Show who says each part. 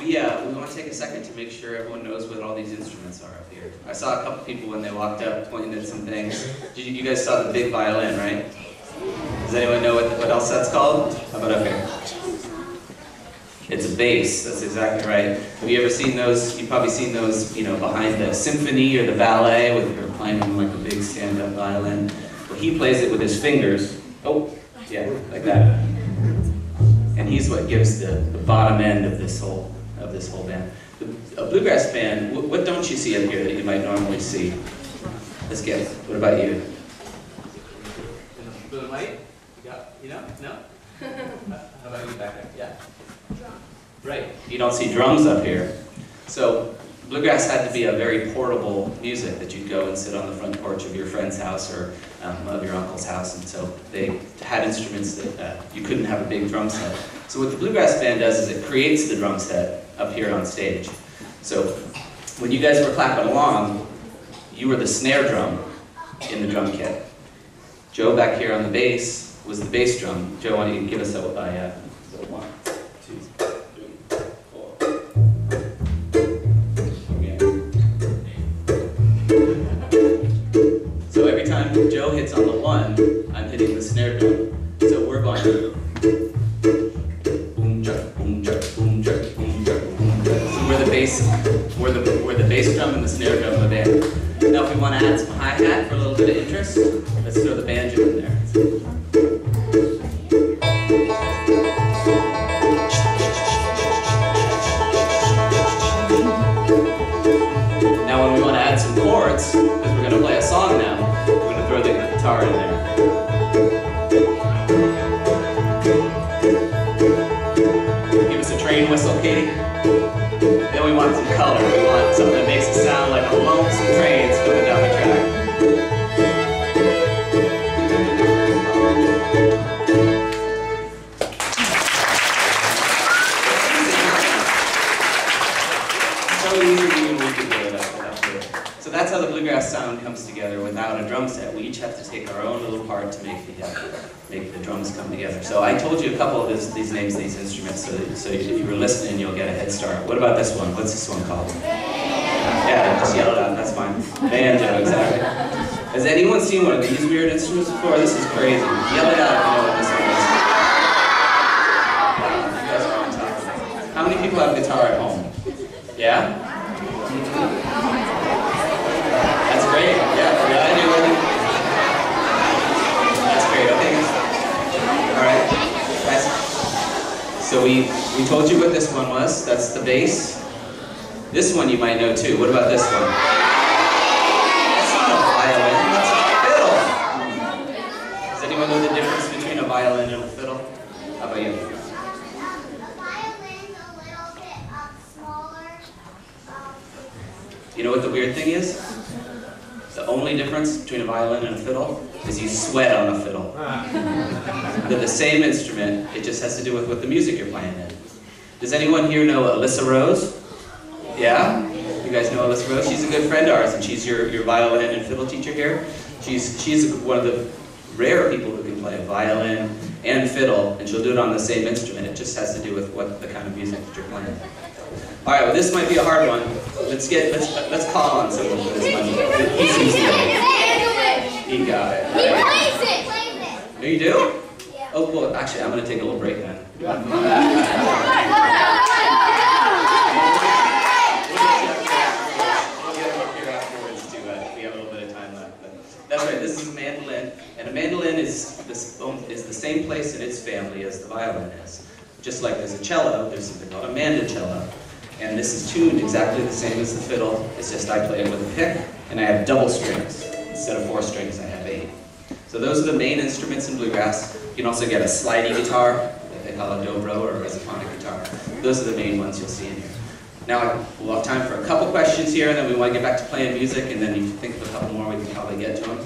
Speaker 1: we want to take a second to make sure everyone knows what all these instruments are up here. I saw a couple people when they walked up pointing at some things. You guys saw the big violin, right? Does anyone know what else that's called? How about up here? It's a bass, that's exactly right. Have you ever seen those? You've probably seen those, you know, behind the symphony or the ballet with they're playing on like a big stand-up violin. Well, he plays it with his fingers. Oh, yeah, like that. And he's what gives the bottom end of this whole band. A bluegrass band, what don't you see up here that you might normally see? Let's guess. What about you? Blue and white? You know? No? How about you back there? Yeah. Right. You don't see drums up here. So bluegrass had to be a very portable music that you'd go and sit on the front porch of your friend's house or of your uncle's house, and so they had instruments that you couldn't have a big drum set. So what the bluegrass band does is it creates the drum set up here on stage. So when you guys were clapping along, you were the snare drum in the drum kit. Joe back here on the bass was the bass drum. Joe, why don't you give us a 1, 2, 3, 4. So every time Joe hits on the 1, I'm hitting the snare drum. So we're going boom chuck, boom chuck, boom chuck, boom chuck, boom chuck. So we're the bass drum and the snare drum of the band. Now if we want to add some hi-hat for a little bit of interest, let's throw the banjo in there. Now when we want to add some chords, because we're going to play a song now, we're going to throw the guitar in there. Give us a train whistle, Katie. Then we want some color. We want something that makes it sound like a lonesome train's coming down the track. So that's how the bluegrass sound comes together without a drum set. We each have to take our own little part to make the drums come together. So I told you a couple of these names of these instruments, so if you were listening, you'll get a head start. What about this one? What's this one called? Yeah, just yell it out, that's fine. Banjo, exactly. Has anyone seen one of these weird instruments before? This is crazy. Yell it out if you know what this one is. Wow, you guys are on top of it. How many people have a guitar at home? Yeah? That's great. Yeah, I do it. That's great. Okay. All right. Nice. So we told you what this one was. That's the bass. This one you might know too. What about this one? That's not a violin. That's a fiddle. Does anyone know the difference between a violin and a fiddle? How about you? You know what the weird thing is? The only difference between a violin and a fiddle is you sweat on a fiddle. They're the same instrument, it just has to do with what the music you're playing in. Does anyone here know Alyssa Rose? Yeah? You guys know Alyssa Rose? She's a good friend of ours, and she's your violin and fiddle teacher here. She's one of the rare people who can play a violin and fiddle, and she'll do it on the same instrument. It just has to do with what the kind of music that you're playing. All right, well, this might be a hard one. Let's call on someone for this one. He seems to know. He got it. He plays it. Oh, you do? Yeah. Oh, well, actually, I'm going to take a little break then. We'll get him up here afterwards too. We have a little bit of time left. But that's right. This is a mandolin, and a mandolin is the same place in its family as the violin is. Just like there's a cello, there's something called a mandocello. And this is tuned exactly the same as the fiddle. It's just I play it with a pick, and I have double strings. Instead of 4 strings, I have 8. So those are the main instruments in bluegrass. You can also get a slidey guitar, that they call a dobro, or a resophonic guitar. Those are the main ones you'll see in here. Now we'll have time for a couple questions here, and then we want to get back to playing music, and then you think of a couple more, we can probably get to them.